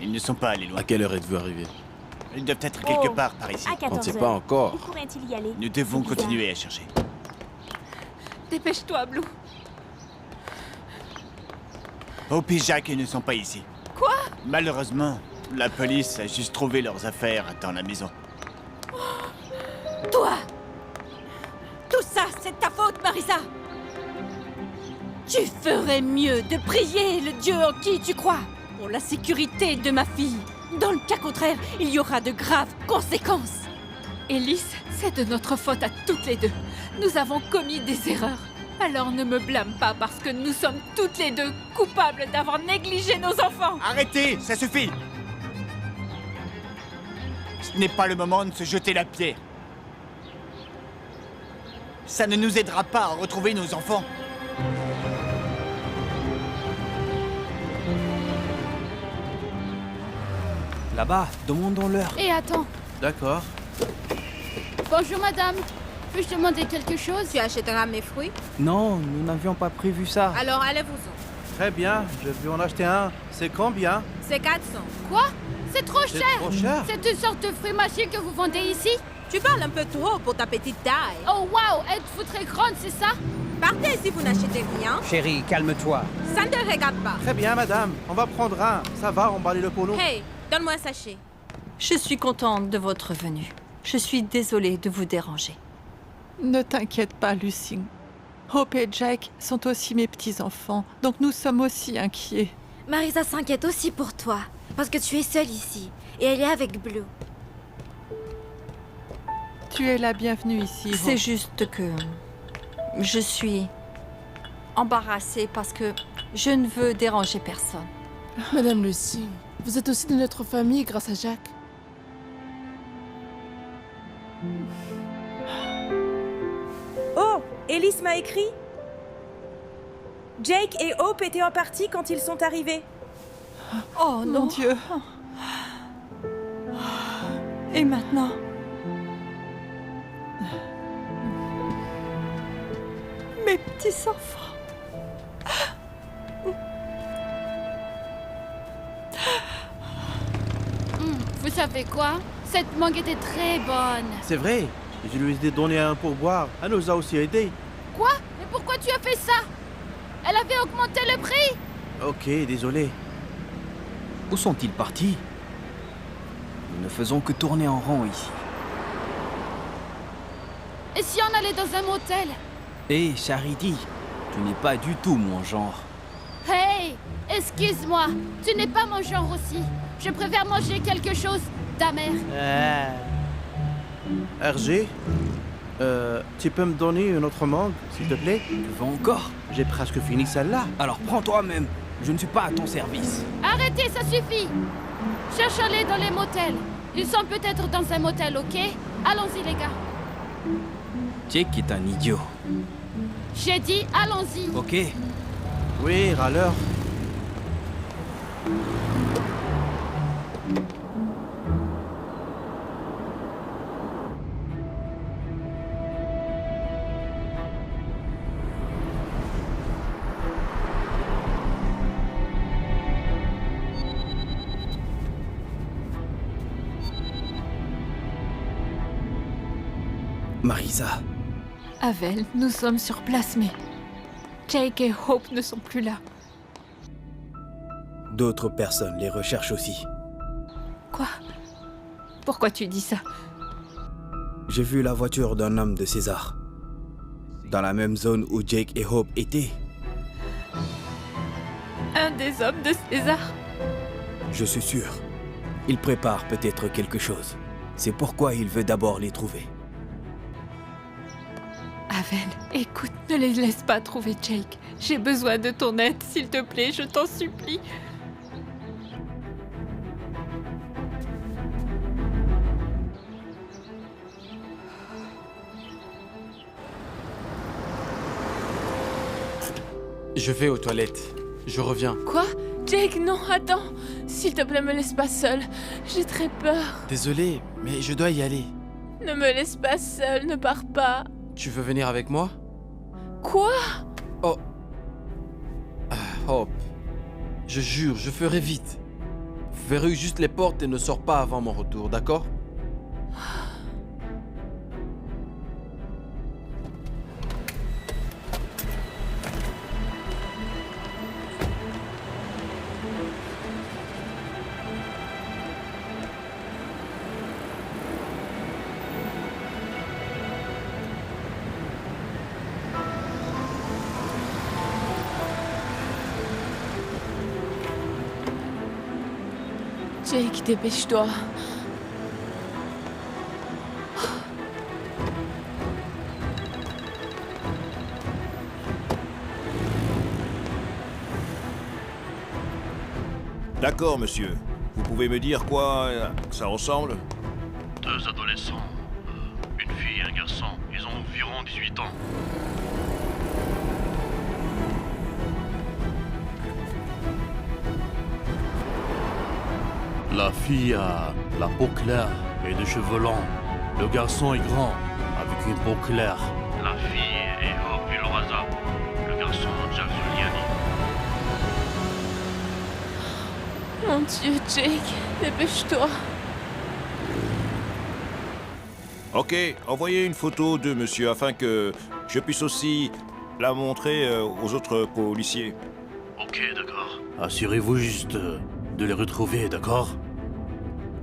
Ils ne sont pas allés loin. À quelle heure êtes-vous arrivé? Ils doivent être quelque part par ici. À On 14 ne sait heures. pas encore. Où pourrait-il y aller? Nous devons C'est bizarre. continuer à chercher. Dépêche-toi, Blue. Hope et Jack ne sont pas ici. Quoi? Malheureusement, la police a juste trouvé leurs affaires dans la maison. Toi! Tout ça, c'est de ta faute, Marisa! Tu ferais mieux de prier le Dieu en qui tu crois pour la sécurité de ma fille. Dans le cas contraire, il y aura de graves conséquences. Élise, c'est de notre faute à toutes les deux. Nous avons commis des erreurs. Alors ne me blâme pas parce que nous sommes toutes les deux coupables d'avoir négligé nos enfants. Arrêtez, ça suffit! Ce n'est pas le moment de se jeter la pierre. Ça ne nous aidera pas à retrouver nos enfants. Là-bas, demandons-leur. Et attends, D'accord. bonjour madame. Puis-je demander quelque chose? Tu achèteras mes fruits? Non, nous n'avions pas prévu ça. Alors allez-vous-en. Très bien, je vais en acheter un. C'est combien? C'est 400. Quoi? C'est trop C'est cher! trop cher. C'est une sorte de fruit mâché que vous vendez ici? Tu parles un peu trop pour ta petite taille. Oh waouh, êtes-vous très grande, c'est ça? Partez si vous n'achetez rien. Chérie, calme-toi. Ça ne te regarde pas. Très bien, madame. On va prendre un. Ça va, emballez-le pour nous. Hey, donne-moi un sachet. Je suis contente de votre venue. Je suis désolée de vous déranger. Ne t'inquiète pas, Lucie. Hope et Jack sont aussi mes petits-enfants, donc nous sommes aussi inquiets. Marisa s'inquiète aussi pour toi, parce que tu es seule ici, et elle est avec Blue. Tu es la bienvenue ici. C'est Hope. juste que je suis embarrassée parce que je ne veux déranger personne. Madame Lucie, vous êtes aussi de notre famille grâce à Jacques. Oh, Elise m'a écrit. Jake et Hope étaient en partie quand ils sont arrivés. Oh Mon non. Dieu. Et maintenant? Mes petits-enfants. Vous savez quoi? Cette mangue était très bonne. C'est vrai. Je lui ai donné un pourboire. Elle nous a aussi aidés. Quoi? Mais pourquoi tu as fait ça? Elle avait augmenté le prix? Ok, désolé. Où sont-ils partis? Nous ne faisons que tourner en rond ici. Et si on allait dans un motel? Hé, Charity, tu n'es pas du tout mon genre. Hey! Excuse-moi, tu n'es pas mon genre aussi. Je préfère manger quelque chose d'amer. RG, tu peux me donner une autre mangue, s'il te plaît? Tu veux encore? J'ai presque fini celle-là. Alors prends toi-même. Je ne suis pas à ton service. Arrêtez, ça suffit! Cherche-les dans les motels. Ils sont peut-être dans un motel, ok? Allons-y, les gars. Jake est un idiot. J'ai dit allons-y. Ok. Oui, râleur. Marisa, Avel, nous sommes sur place, mais Jake et Hope ne sont plus là. d'autres personnes les recherchent aussi. Quoi? Pourquoi tu dis ça? J'ai vu la voiture d'un homme de César. Dans la même zone où Jake et Hope étaient. Un des hommes de César? Je suis sûr. Il prépare peut-être quelque chose. C'est pourquoi il veut d'abord les trouver. Avel, écoute, ne les laisse pas trouver Jake. J'ai besoin de ton aide, s'il te plaît, je t'en supplie. Je vais aux toilettes. Je reviens. Quoi? Jake, non, attends. S'il te plaît, me laisse pas seule. J'ai très peur. Désolé, mais je dois y aller. Ne me laisse pas seule, ne pars pas. Tu veux venir avec moi? Quoi? Oh. Hope. Je jure, je ferai vite. Verrouille juste les portes et ne sors pas avant mon retour, d'accord? Jake, dépêche-toi. D'accord, monsieur. Vous pouvez me dire quoi ça ressemble? 2 adolescents, une fille et un garçon. Ils ont environ 18 ans. La fille a la peau claire et des cheveux longs. Le garçon est grand, avec une peau claire. La fille est Hope Villoraza. Le garçon, Jack Zuliani. Mon Dieu, Jake, dépêche-toi. Ok, envoyez une photo de monsieur afin que je puisse aussi la montrer aux autres policiers. Ok, d'accord. Assurez-vous juste de les retrouver, d'accord?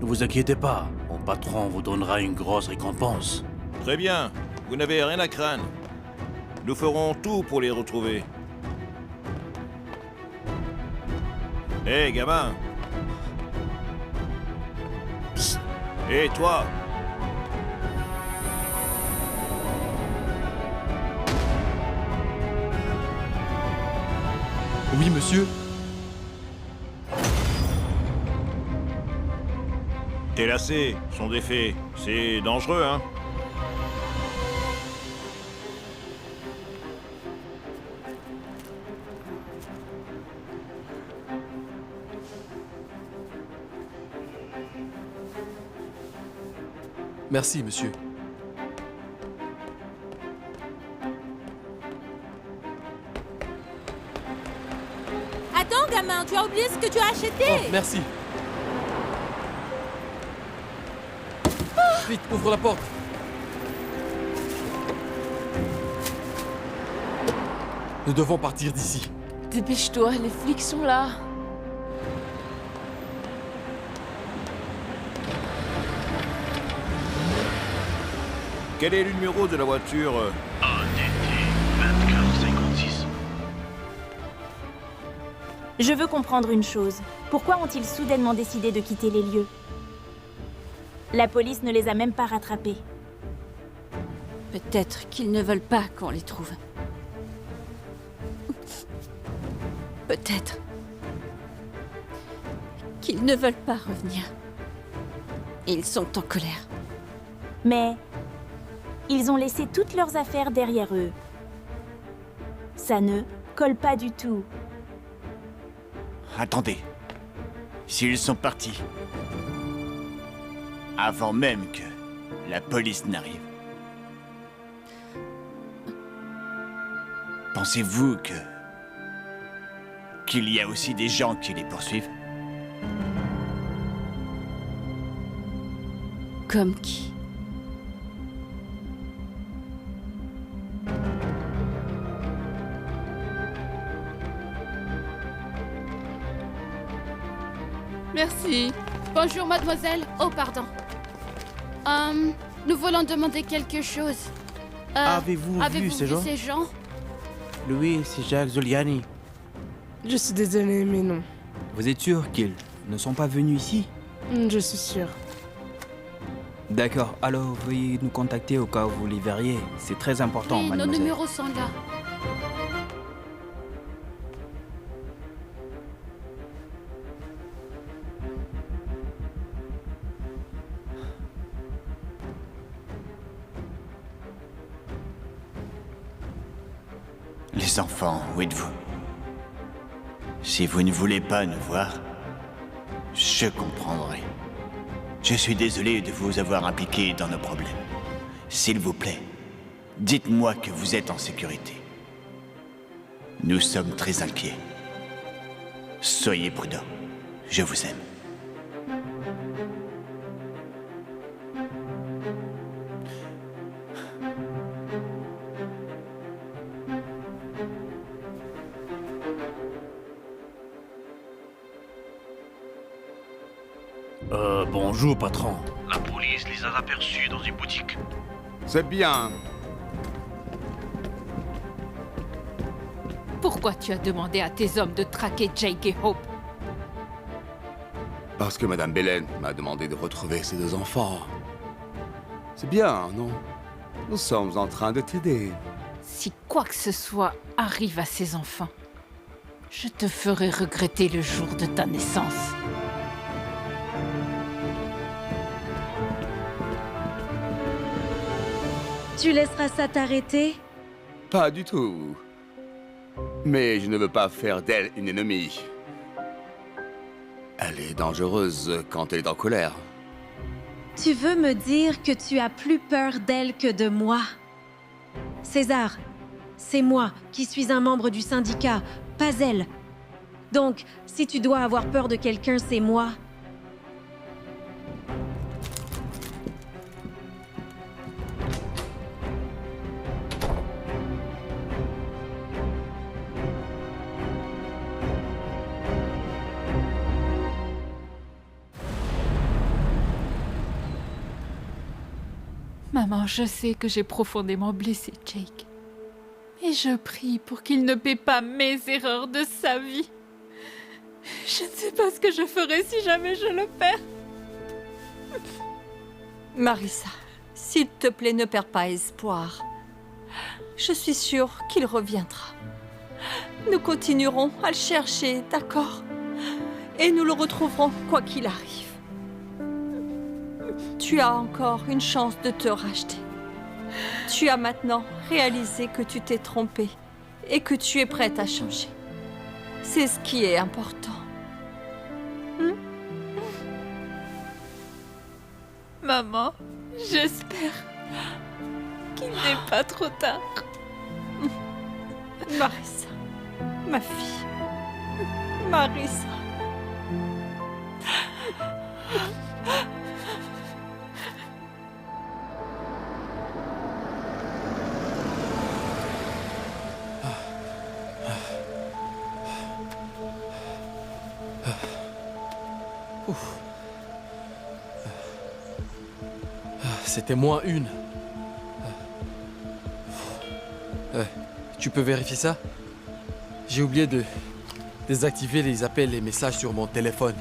Ne vous inquiétez pas, mon patron vous donnera une grosse récompense. Très bien, vous n'avez rien à craindre. Nous ferons tout pour les retrouver. Hé, gamin! Psst! Hé, toi! Oui, monsieur. Tes lacets sont défaits. C'est dangereux, hein? Merci, monsieur. Attends, gamin, tu as oublié ce que tu as acheté. Oh, merci. Vite, ouvre la porte. Nous devons partir d'ici. Dépêche-toi, les flics sont là. Quel est le numéro de la voiture? ADT 2456. Je veux comprendre une chose. Pourquoi ont-ils soudainement décidé de quitter les lieux? La police ne les a même pas rattrapés. Peut-être qu'ils ne veulent pas qu'on les trouve. Peut-être qu'ils ne veulent pas revenir. Ils sont en colère. Mais ils ont laissé toutes leurs affaires derrière eux. Ça ne colle pas du tout. Attendez. S'ils sont partis, avant même que la police n'arrive, pensez-vous qu'il y a aussi des gens qui les poursuivent? Comme qui? Merci. Bonjour, mademoiselle. Oh, pardon. Nous voulons demander quelque chose. Avez-vous vu ces gens? Oui, c'est Jack Zuliani. Je suis désolée, mais non. Vous êtes sûr qu'ils ne sont pas venus ici? Je suis sûre. D'accord, alors veuillez nous contacter au cas où vous les verriez. C'est très important, Oui, nos mademoiselle. numéros sont là. Les enfants, où êtes-vous? Si vous ne voulez pas nous voir, je comprendrai. Je suis désolé de vous avoir impliqué dans nos problèmes. S'il vous plaît, dites-moi que vous êtes en sécurité. Nous sommes très inquiets. Soyez prudents. Je vous aime. Bonjour, patron. La police les a aperçus dans une boutique. C'est bien. Pourquoi tu as demandé à tes hommes de traquer Jake et Hope? Parce que Madame Belen m'a demandé de retrouver ses 2 enfants. C'est bien, non? Nous sommes en train de t'aider. Si quoi que ce soit arrive à ces enfants, je te ferai regretter le jour de ta naissance. Tu laisseras ça t'arrêter? Pas du tout. Mais je ne veux pas faire d'elle une ennemie. Elle est dangereuse quand elle est en colère. Tu veux me dire que tu as plus peur d'elle que de moi? César, c'est moi qui suis un membre du syndicat, pas elle. Donc, si tu dois avoir peur de quelqu'un, c'est moi. Maman, je sais que j'ai profondément blessé Jake. Mais je prie pour qu'il ne paie pas mes erreurs de sa vie. Je ne sais pas ce que je ferai si jamais je le perds. Marissa, s'il te plaît, ne perds pas espoir. Je suis sûre qu'il reviendra. Nous continuerons à le chercher, d'accord? Et nous le retrouverons quoi qu'il arrive. Tu as encore une chance de te racheter. Tu as maintenant réalisé que tu t'es trompée et que tu es prête à changer. C'est ce qui est important. Maman, j'espère qu'il n'est pas trop tard. Marissa, ma fille. Marissa. C'était -1. Tu peux vérifier ça? J'ai oublié de désactiver les appels et messages sur mon téléphone.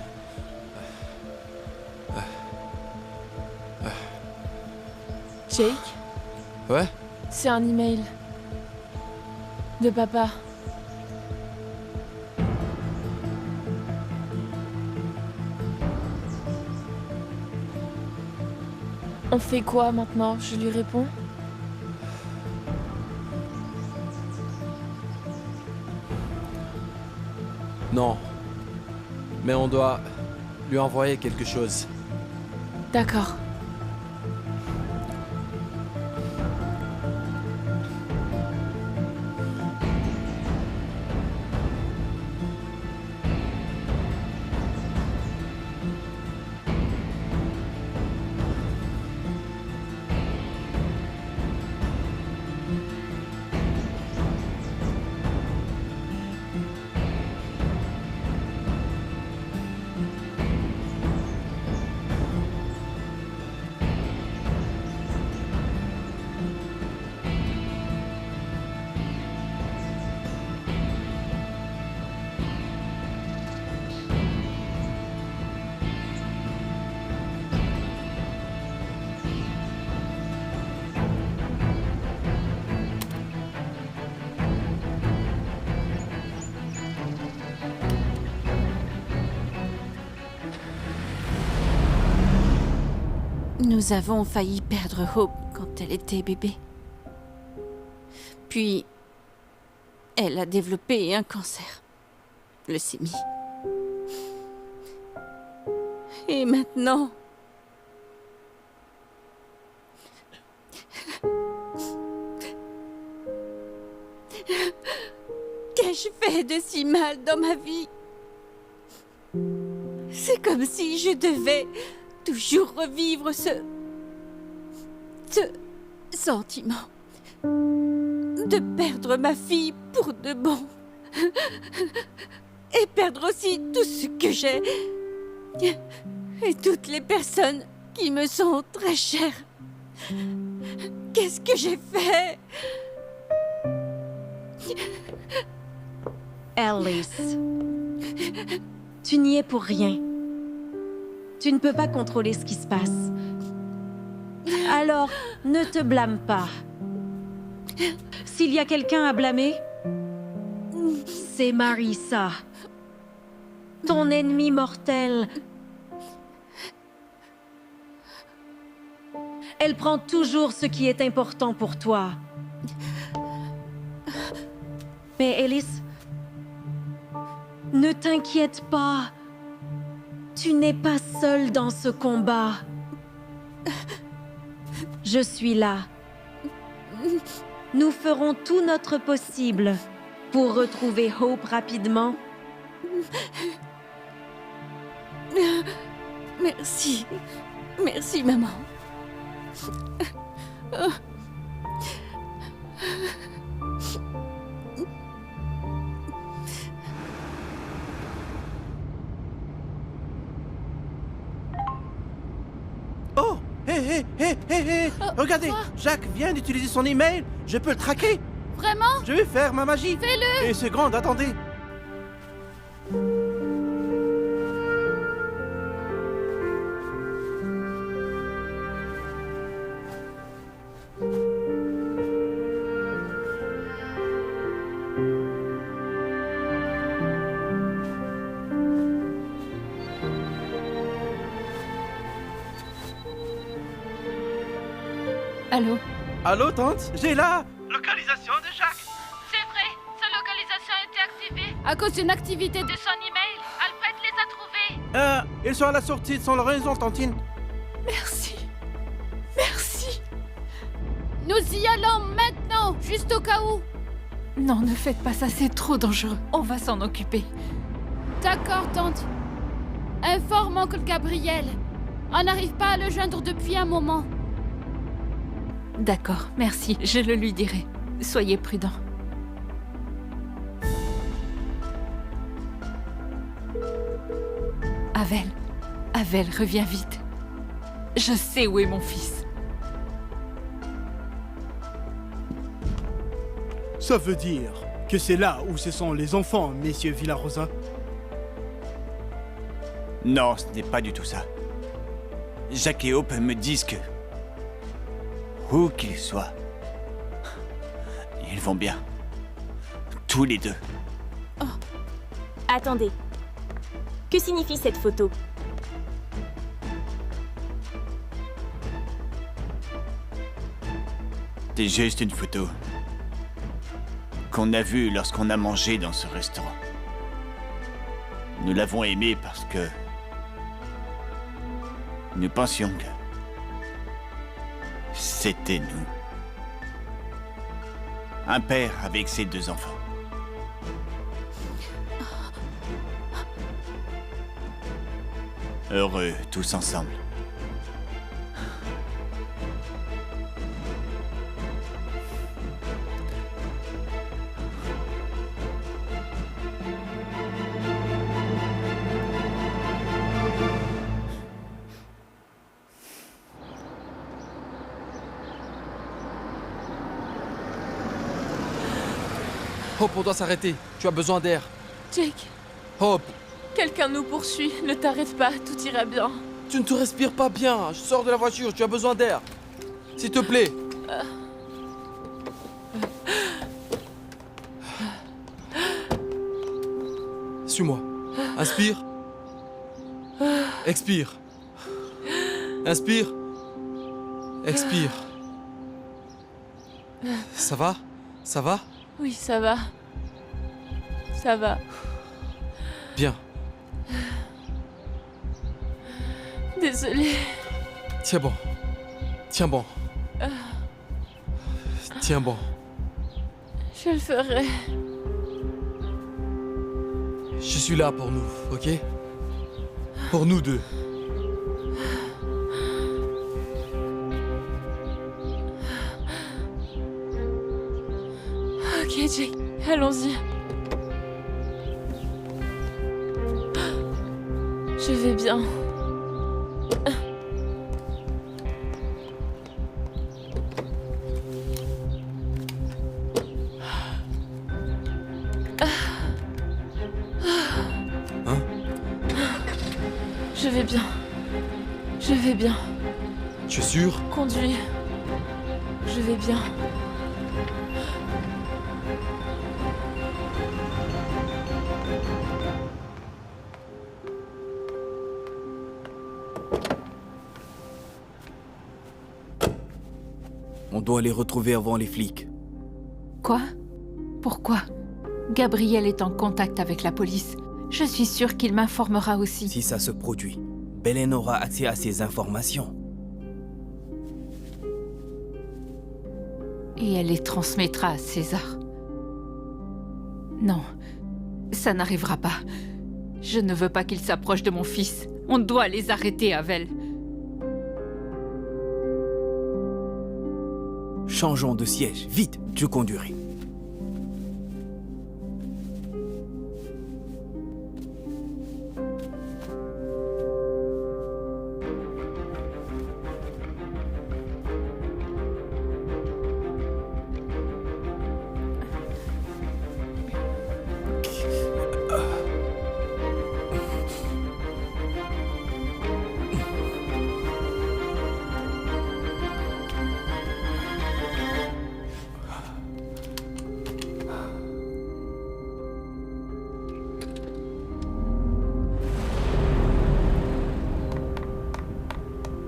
Jake? Ouais? C'est un email. De papa. On fait quoi maintenant? Je lui réponds? Non. Mais on doit lui envoyer quelque chose. D'accord. Nous avons failli perdre Hope quand elle était bébé. Puis, elle a développé un cancer, leucémie. Et maintenant... Qu'ai-je fait de si mal dans ma vie? C'est comme si je devais toujours revivre ce sentiment de perdre ma fille pour de bon. Et perdre aussi tout ce que j'ai. et toutes les personnes qui me sont très chères. Qu'est-ce que j'ai fait? Alice, tu n'y es pour rien. Tu ne peux pas contrôler ce qui se passe. Alors, ne te blâme pas. S'il y a quelqu'un à blâmer, c'est Marissa. Ton ennemi mortel. Elle prend toujours ce qui est important pour toi. Mais Alice, ne t'inquiète pas. Tu n'es pas seule dans ce combat. Je suis là. Nous ferons tout notre possible pour retrouver Hope rapidement. Merci. Merci, maman. Oh, hé, regardez, Jacques vient d'utiliser son email. Je peux le traquer. Vraiment? Je vais faire ma magie. Fais-le! Et c'est grande, attendez. Allô? Allô, tante? J'ai la localisation de Jacques. C'est vrai, sa localisation a été activée. À cause d'une activité de son email, Alfred les a trouvés. Ils sont à la sortie de San Lorenzo, tantine. Merci. Merci. Nous y allons maintenant, juste au cas où. Non, ne faites pas ça, c'est trop dangereux. On va s'en occuper. D'accord, tante. Informe oncle Gabriel. On n'arrive pas à le joindre depuis un moment. D'accord, merci, je le lui dirai. Soyez prudent. Avel, reviens vite. Je sais où est mon fils. Ça veut dire que c'est là où ce sont les enfants, messieurs Villarosa? Non, ce n'est pas du tout ça. Jacques et Hope me disent que... où qu'ils soient, ils vont bien. Tous les deux. Attendez. Que signifie cette photo? C'est juste une photo qu'on a vue lorsqu'on a mangé dans ce restaurant. Nous l'avons aimée parce que nous pensions que c'était nous. Un père avec ses deux enfants. Heureux tous ensemble. Hope, on doit s'arrêter. Tu as besoin d'air. Jake, Hope, quelqu'un nous poursuit. Ne t'arrête pas, tout ira bien. tu ne te respires pas bien. Je sors de la voiture, tu as besoin d'air. S'il te plaît. Suis-moi. Inspire. Expire. Inspire. Expire. Ça va? Ça va? Oui, ça va. Ça va. Bien. Désolée. Tiens bon. Tiens bon. Tiens bon. Je le ferai. Je suis là pour nous, ok? Pour nous deux. Ok, Jake, allons-y. Je vais bien. Je vais bien. Je vais bien. Tu es sûr? Conduis. Je vais bien. On doit les retrouver avant les flics. Quoi? Pourquoi? Gabriel est en contact avec la police. Je suis sûre qu'il m'informera aussi. Si ça se produit, Belen aura accès à ces informations. Et elle les transmettra à César. Non, ça n'arrivera pas. Je ne veux pas qu'ils s'approchent de mon fils. On doit les arrêter, Havel. Changeons de siège, vite, je conduirai.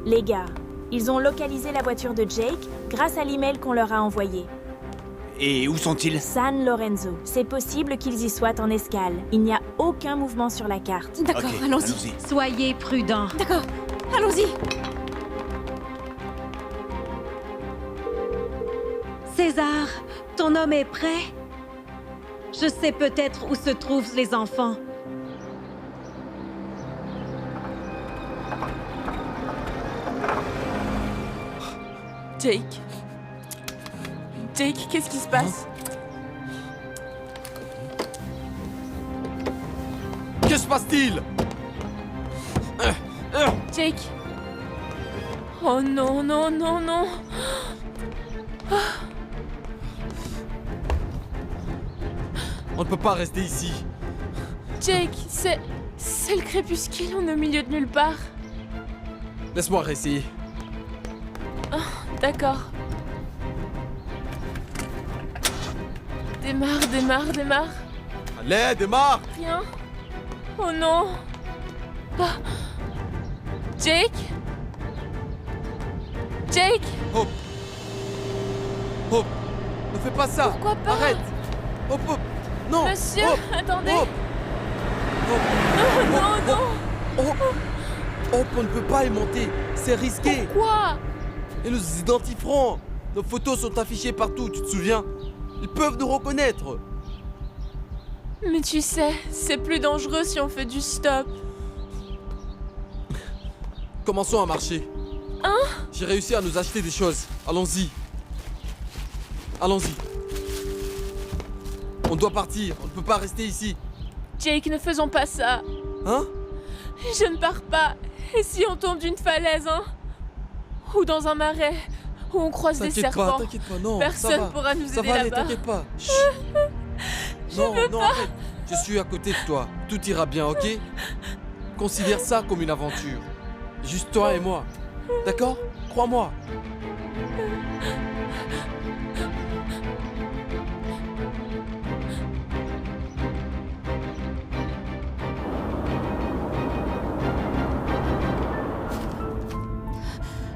Les gars, ils ont localisé la voiture de Jake grâce à l'email qu'on leur a envoyé. Et où sont-ils? San Lorenzo. C'est possible qu'ils y soient en escale. Il n'y a aucun mouvement sur la carte. D'accord, Ok, allons-y. Soyez prudents. D'accord, allons-y. César, ton homme est prêt? Je sais peut-être où se trouvent les enfants. Jake. Jake, qu'est-ce qui se passe? Que se passe-t-il? Jake. Oh non, non, non, non. On ne peut pas rester ici. Jake, c'est le crépuscule, on est au milieu de nulle part. Laisse-moi réessayer. D'accord. Démarre, démarre, démarre. Allez, démarre! Rien. Oh non. Ah. Jake? Jake? Hop! Hop! Ne fais pas ça! Pourquoi pas? Arrête! Hop, hop! Non! Monsieur, Hop! attendez. Hop! Hop! Non, non, Hop! non. Hop! Hop, on ne peut pas y monter! C'est risqué! Quoi? Et nous identifierons! Nos photos sont affichées partout, tu te souviens? Ils peuvent nous reconnaître! Mais tu sais, c'est plus dangereux si on fait du stop. Commençons à marcher. Hein? J'ai réussi à nous acheter des choses. Allons-y. Allons-y. On doit partir, on ne peut pas rester ici. Jake, ne faisons pas ça. Hein? Je ne pars pas. Et si on tombe d'une falaise, hein? Ou dans un marais, où on croise des serpents. T'inquiète pas, non. Personne ne pourra nous ça aider va aller, là-bas. t'inquiète pas. Chut. Je veux pas. arrête. Je suis à côté de toi. Tout ira bien, ok? Considère ça comme une aventure. Juste toi et moi. D'accord? Crois-moi.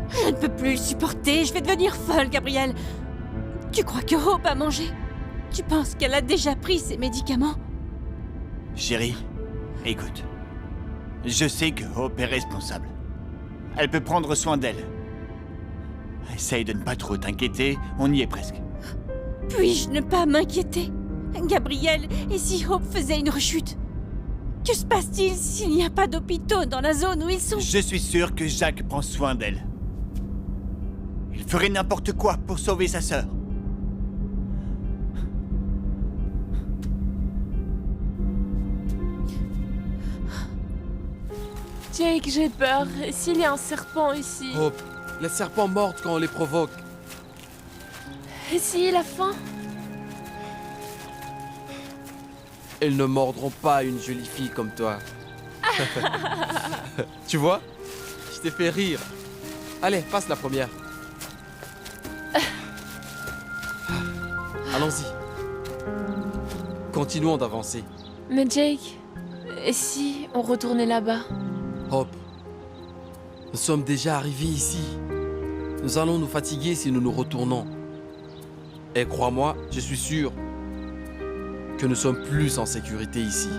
Je ne peux plus le supporter, je vais devenir folle, Gabriel. Tu crois que Hope a mangé? Tu penses qu'elle a déjà pris ses médicaments? Chérie, écoute. Je sais que Hope est responsable. Elle peut prendre soin d'elle. Essaye de ne pas trop t'inquiéter, on y est presque. Puis-je ne pas m'inquiéter? Gabriel, et si Hope faisait une rechute? Que se passe-t-il s'il n'y a pas d'hôpitaux dans la zone où ils sont? Je suis sûr que Jacques prend soin d'elle. Il ferait n'importe quoi pour sauver sa sœur. Jake, j'ai peur. Et s'il y a un serpent ici? Hope, les serpents mordent quand on les provoque. Et s'il a faim? Ils ne mordront pas une jolie fille comme toi. Tu vois? Je t'ai fait rire. Allez, passe la première. Allons-y. Continuons d'avancer. Mais Jake, et si on retournait là-bas? Hope, nous sommes déjà arrivés ici. Nous allons nous fatiguer si nous nous retournons. Et crois-moi, je suis sûr que nous sommes plus en sécurité ici.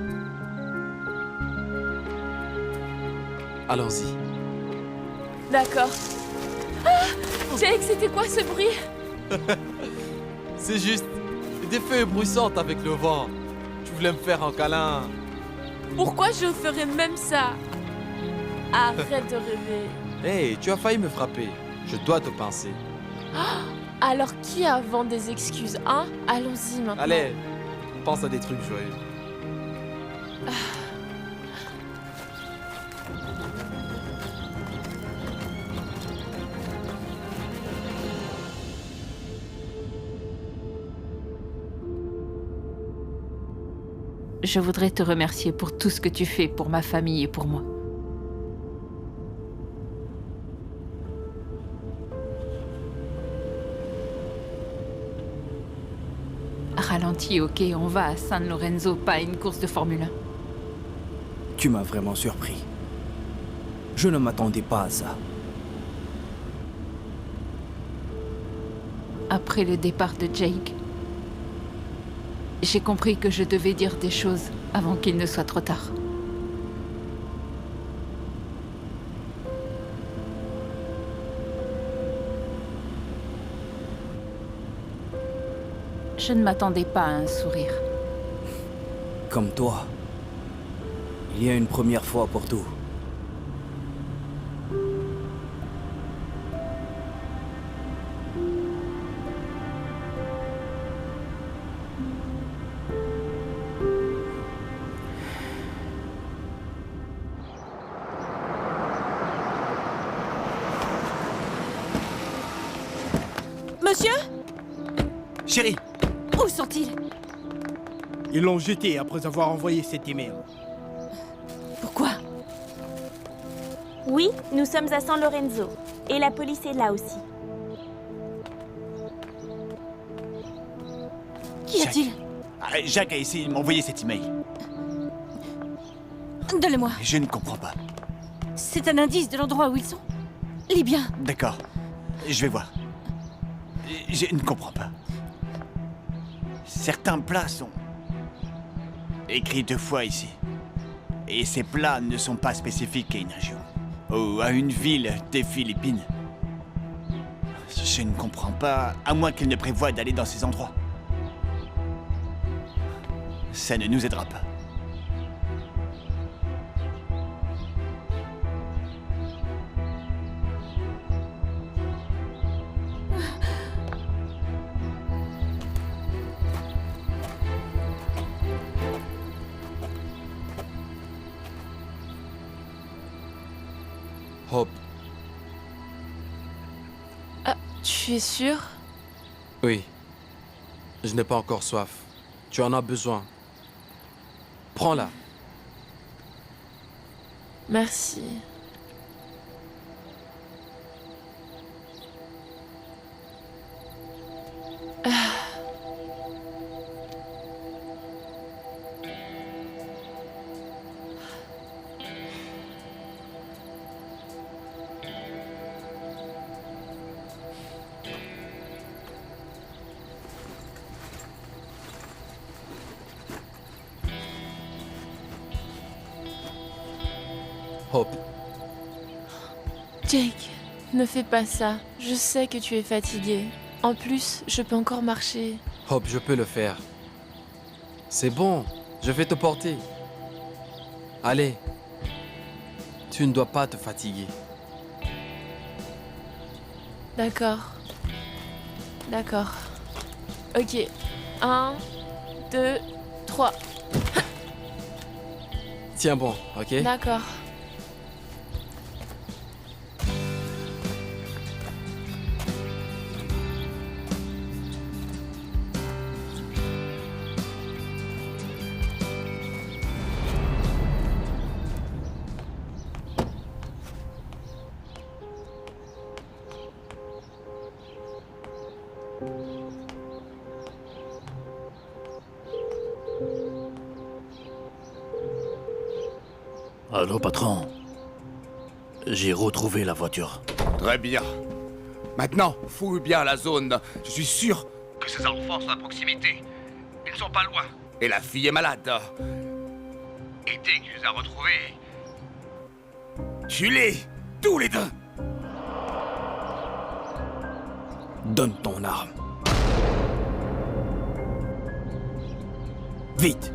Allons-y. D'accord. Ah, Jake, c'était quoi ce bruit? C'est juste des feuilles bruissantes avec le vent. Tu voulais me faire un câlin. Pourquoi je ferais même ça? Arrête de rêver. Hey, tu as failli me frapper. Je dois te pincer. Alors qui invente des excuses, hein? Allons-y maintenant. Allez, pense à des trucs joyeux. Je voudrais te remercier pour tout ce que tu fais pour ma famille et pour moi. Ralentis, ok, on va à San Lorenzo, pas à une course de Formule 1. Tu m'as vraiment surpris. Je ne m'attendais pas à ça. Après le départ de Jake, j'ai compris que je devais dire des choses avant qu'il ne soit trop tard. Je ne m'attendais pas à un sourire. Comme toi. Il y a une première fois pour tout. Monsieur? Chérie! Où sont-ils? Ils l'ont jeté après avoir envoyé cet email. Pourquoi? Oui, nous sommes à San Lorenzo. Et la police est là aussi. Qu'y a-t-il? Jacques a essayé de m'envoyer cet email. Donne-le-moi. Je ne comprends pas. C'est un indice de l'endroit où ils sont? Libyen. D'accord. Je vais voir. Je ne comprends pas. Certains plats sont écrits 2 fois ici. Et ces plats ne sont pas spécifiques à une région ou à une ville des Philippines. Je ne comprends pas, à moins qu'ils ne prévoient d'aller dans ces endroits. Ça ne nous aidera pas. Hope. Ah, tu es sûr? Oui. Je n'ai pas encore soif. Tu en as besoin. Prends-la. Merci. Hope. Jake, ne fais pas ça. Je sais que tu es fatigué. En plus, je peux encore marcher. Hope, je peux le faire. C'est bon, je vais te porter. Allez. Tu ne dois pas te fatiguer. D'accord. D'accord. Ok. 1, 2, 3. Tiens bon, ok? D'accord. Allô, patron. J'ai retrouvé la voiture. Très bien. Maintenant, fouille bien la zone. Je suis sûr que ces enfants sont à proximité. Ils sont pas loin. Et la fille est malade. Et dès que tu les as retrouvés, tue-les, tous les deux. Donne ton arme. Vite.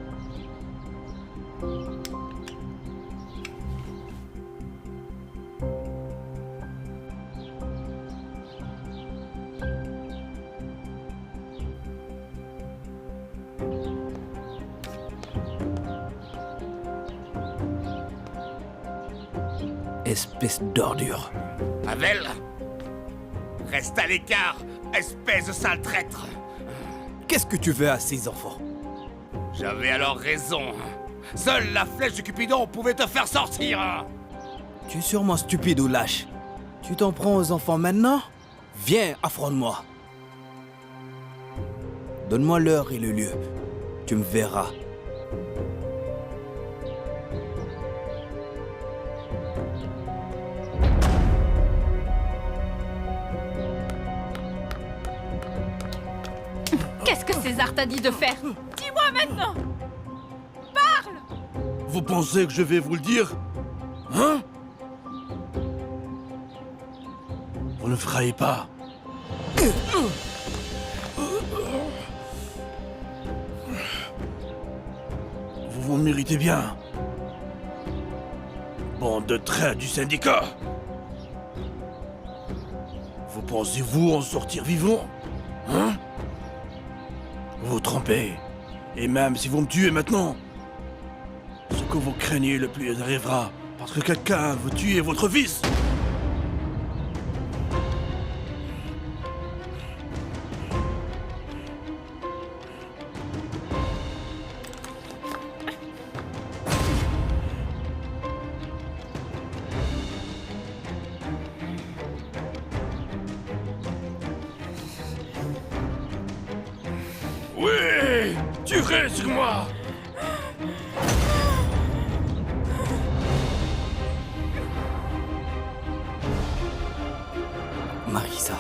Espèce d'ordure. Havel, reste à l'écart, espèce de sale traître. Qu'est-ce que tu veux à ces enfants? J'avais alors raison. Seule la flèche de Cupidon pouvait te faire sortir. Tu es sûrement stupide ou lâche. Tu t'en prends aux enfants maintenant? Viens, affronte-moi. Donne-moi l'heure et le lieu. Tu me verras. Qu'est-ce que César t'a dit de faire? Dis-moi maintenant! Parle! Vous pensez que je vais vous le dire? Hein? Vous ne frayez pas. Vous vous méritez bien. Bande de traîtres du syndicat. Vous pensez-vous en sortir vivant? Hein? Vous vous trompez. Et même si vous me tuez maintenant, ce que vous craignez le plus arrivera parce que quelqu'un veut tuer votre fils. Oui, tirez sur moi. Marissa.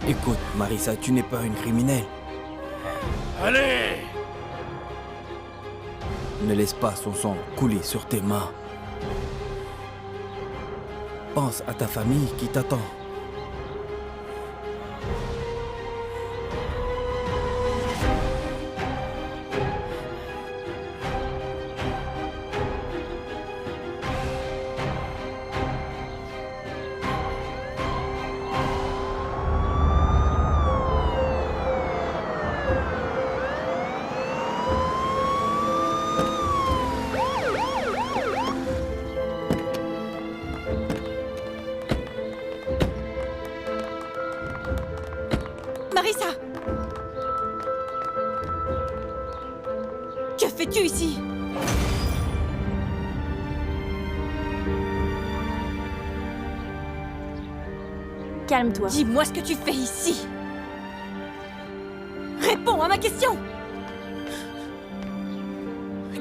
Écoute, Marissa, tu n'es pas une criminelle. Allez! Ne laisse pas son sang couler sur tes mains. Pense à ta famille qui t'attend. Marissa! Que fais-tu ici? Calme-toi. Dis-moi ce que tu fais ici! Réponds à ma question!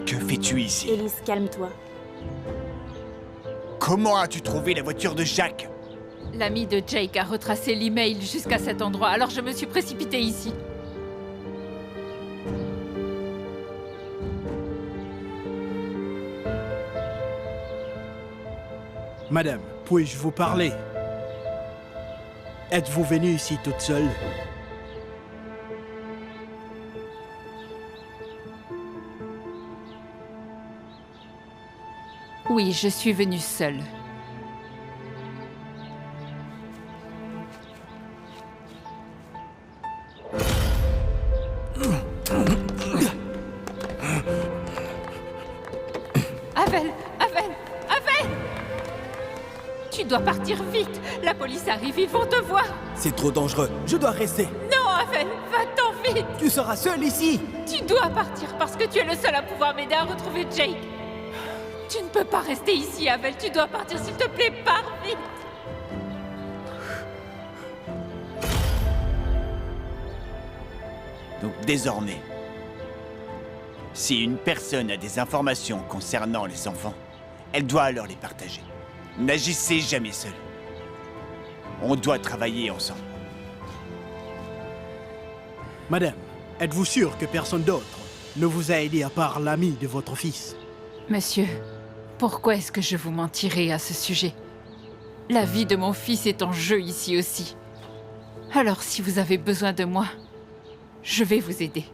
Que fais-tu ici? Élise, calme-toi. Comment as-tu trouvé la voiture de Jacques? L'ami de Jake a retracé l'email jusqu'à cet endroit, alors je me suis précipitée ici. Madame, puis-je vous parler? Êtes-vous venue ici toute seule? Oui, je suis venue seule. Havel! Tu dois partir vite. La police arrive, ils vont te voir. C'est trop dangereux. Je dois rester. Non, Havel, va-t'en vite. Tu seras seul ici. Tu dois partir parce que tu es le seul à pouvoir m'aider à retrouver Jake. Tu ne peux pas rester ici, Havel. Tu dois partir, s'il te plaît, pars vite. Donc désormais, si une personne a des informations concernant les enfants, Elle doit alors les partager. N'agissez jamais seul. On doit travailler ensemble. Madame, êtes-vous sûre que personne d'autre ne vous a aidé à part l'ami de votre fils? Monsieur, pourquoi est-ce que je vous mentirais à ce sujet? La vie de mon fils est en jeu ici aussi. Alors si vous avez besoin de moi, je vais vous aider.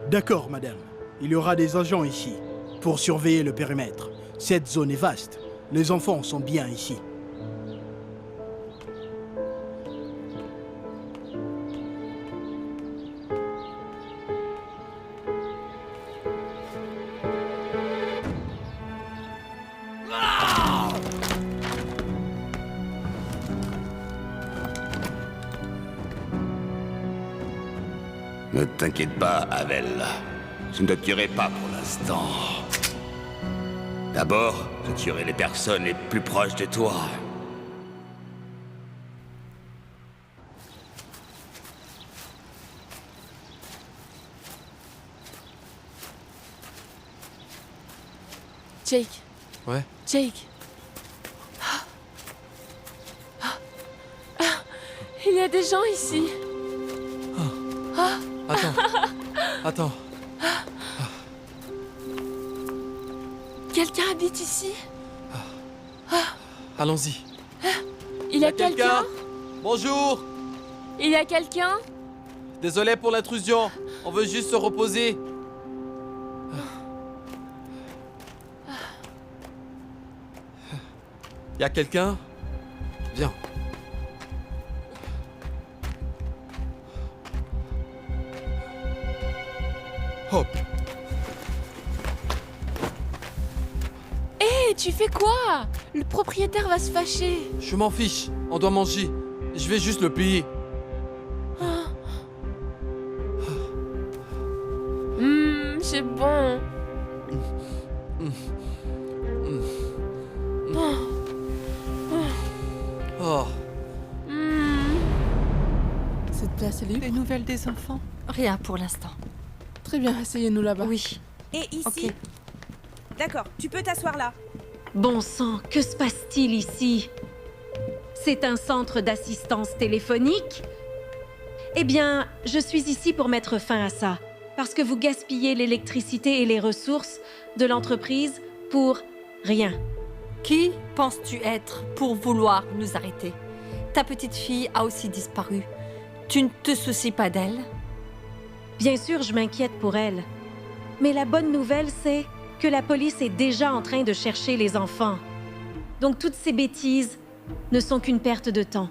D'accord, madame. Il y aura des agents ici pour surveiller le périmètre. Cette zone est vaste. Les enfants sont bien ici. Ne t'inquiète pas, Havel. Je ne te tuerai pas pour l'instant. D'abord, je tuerai les personnes les plus proches de toi. Jake. Ouais. Jake. Il y a des gens ici. Attends. Quelqu'un habite ici? Allons-y. Il y a quelqu'un? Bonjour. Il y a quelqu'un? Désolé pour l'intrusion. On veut juste se reposer. Y a quelqu'un? Viens. Hop. Hé, tu fais quoi? Le propriétaire va se fâcher. Je m'en fiche. On doit manger. Je vais juste le payer. C'est bon. Oh. Cette place, elle est où? Des nouvelles des enfants? Rien pour l'instant. Très bien, asseyez-nous là-bas. Oui. Et ici? Ok. D'accord, tu peux t'asseoir là. Bon sang, que se passe-t-il ici? C'est un centre d'assistance téléphonique? Eh bien, je suis ici pour mettre fin à ça, parce que vous gaspillez l'électricité et les ressources de l'entreprise pour rien. Qui penses-tu être pour vouloir nous arrêter? Ta petite fille a aussi disparu. Tu ne te soucies pas d'elle? Bien sûr, je m'inquiète pour elle. Mais la bonne nouvelle, c'est que la police est déjà en train de chercher les enfants. Donc toutes ces bêtises ne sont qu'une perte de temps.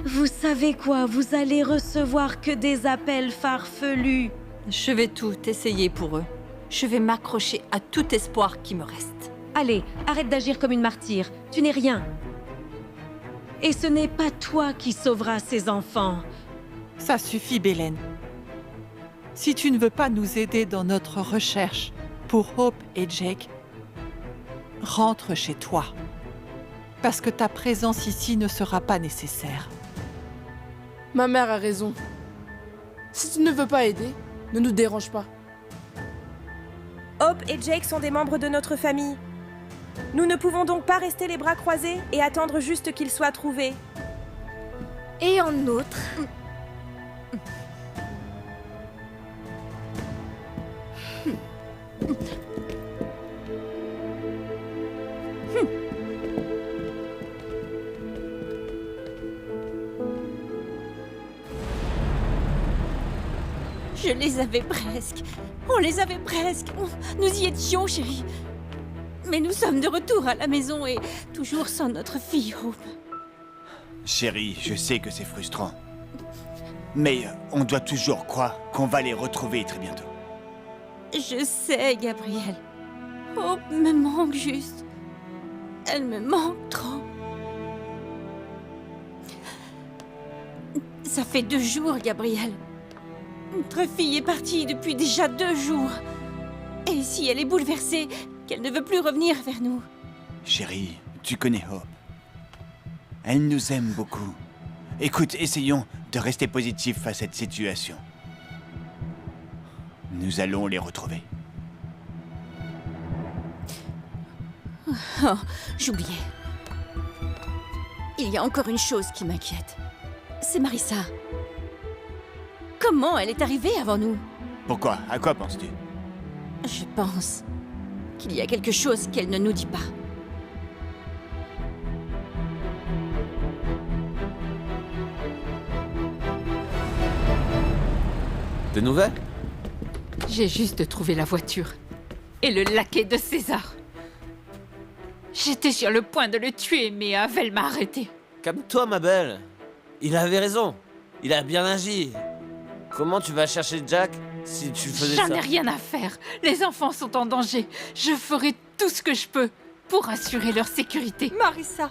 Vous savez quoi? Vous allez recevoir que des appels farfelus. Je vais tout essayer pour eux. Je vais m'accrocher à tout espoir qui me reste. Allez, arrête d'agir comme une martyre. Tu n'es rien. Et ce n'est pas toi qui sauveras ces enfants. Ça suffit, Belen. Si tu ne veux pas nous aider dans notre recherche pour Hope et Jake, rentre chez toi. Parce que ta présence ici ne sera pas nécessaire. Ma mère a raison. Si tu ne veux pas aider, ne nous dérange pas. Hope et Jake sont des membres de notre famille. Nous ne pouvons donc pas rester les bras croisés et attendre juste qu'ils soient trouvés. Et en outre... Je les avais presque. On les avait presque. Nous y étions, chérie. Mais nous sommes de retour à la maison et toujours sans notre fille, Hope. Chérie, je sais que c'est frustrant. Mais on doit toujours croire qu'on va les retrouver très bientôt. Je sais, Gabriel. Hope me manque juste. Elle me manque trop. Ça fait 2 jours, Gabriel. Notre fille est partie depuis déjà 2 jours. Et si elle est bouleversée, qu'elle ne veut plus revenir vers nous. Chérie, tu connais Hope. Elle nous aime beaucoup. Écoute, essayons de rester positifs à cette situation. Nous allons les retrouver. Oh, j'oubliais. Il y a encore une chose qui m'inquiète. C'est Marissa. Comment elle est arrivée avant nous? Pourquoi? À quoi penses-tu? Je pense qu'il y a quelque chose qu'elle ne nous dit pas. De nouvelles? J'ai juste trouvé la voiture. Et le laquais de César. J'étais sur le point de le tuer, mais Havel m'a arrêté. Calme-toi, ma belle. Il avait raison. Il a bien agi. Comment tu vas chercher Jack si tu faisais ça? J'en ai rien à faire. Les enfants sont en danger. Je ferai tout ce que je peux pour assurer leur sécurité. Marissa,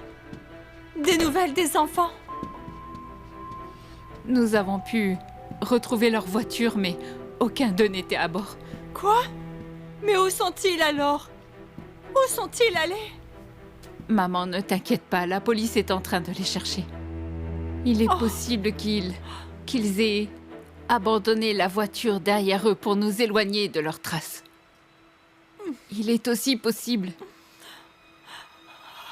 des nouvelles des enfants? Nous avons pu retrouver leur voiture, mais aucun d'eux n'était à bord. Quoi? Mais où sont-ils alors? Où sont-ils allés? Maman, ne t'inquiète pas, la police est en train de les chercher. Il est possible qu'ils aient abandonné la voiture derrière eux pour nous éloigner de leurs traces. Il est aussi possible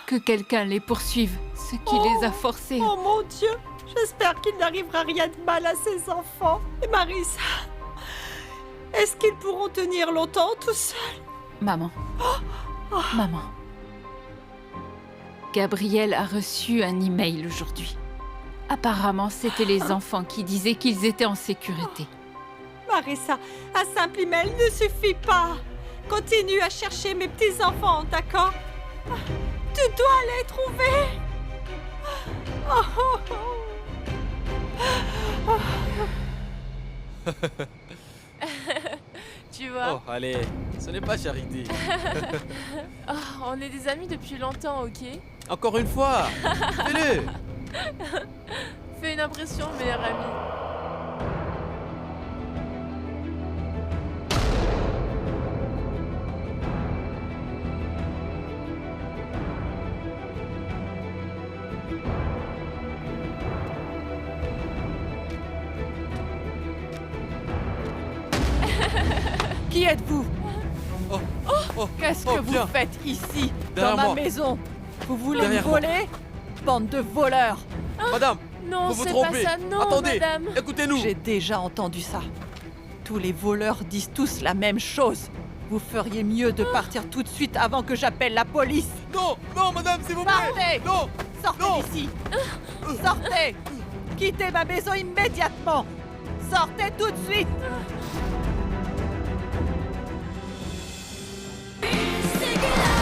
que quelqu'un les poursuive, ce qui les a forcés. Oh mon Dieu! J'espère qu'il n'arrivera rien de mal à ces enfants. Et Marissa, est-ce qu'ils pourront tenir longtemps tout seuls? Maman. Maman. Gabriel a reçu un email aujourd'hui. Apparemment, c'était les enfants qui disaient qu'ils étaient en sécurité. Marissa, un simple email ne suffit pas. Continue à chercher mes petits-enfants, d'accord? Tu dois les trouver. Tu vois? Oh, allez, ce n'est pas charité. Oh, on est des amis depuis longtemps, ok? Encore une fois, fais-le. Fais une impression, meilleur ami. Qui êtes-vous? Qu'est-ce que viens. vous faites ici, Derrière dans ma moi. maison? Vous voulez Derrière me voler? Bande de voleurs! Madame, Non, vous vous c'est trompez. pas ça, non, Attendez, madame. écoutez-nous. J'ai déjà entendu ça. Tous les voleurs disent tous la même chose. Vous feriez mieux de partir tout de suite avant que j'appelle la police. Non, non, madame, s'il vous plaît. Partez! Non, sortez d'ici. Sortez! Quittez ma maison immédiatement. Sortez tout de suite. C'est que la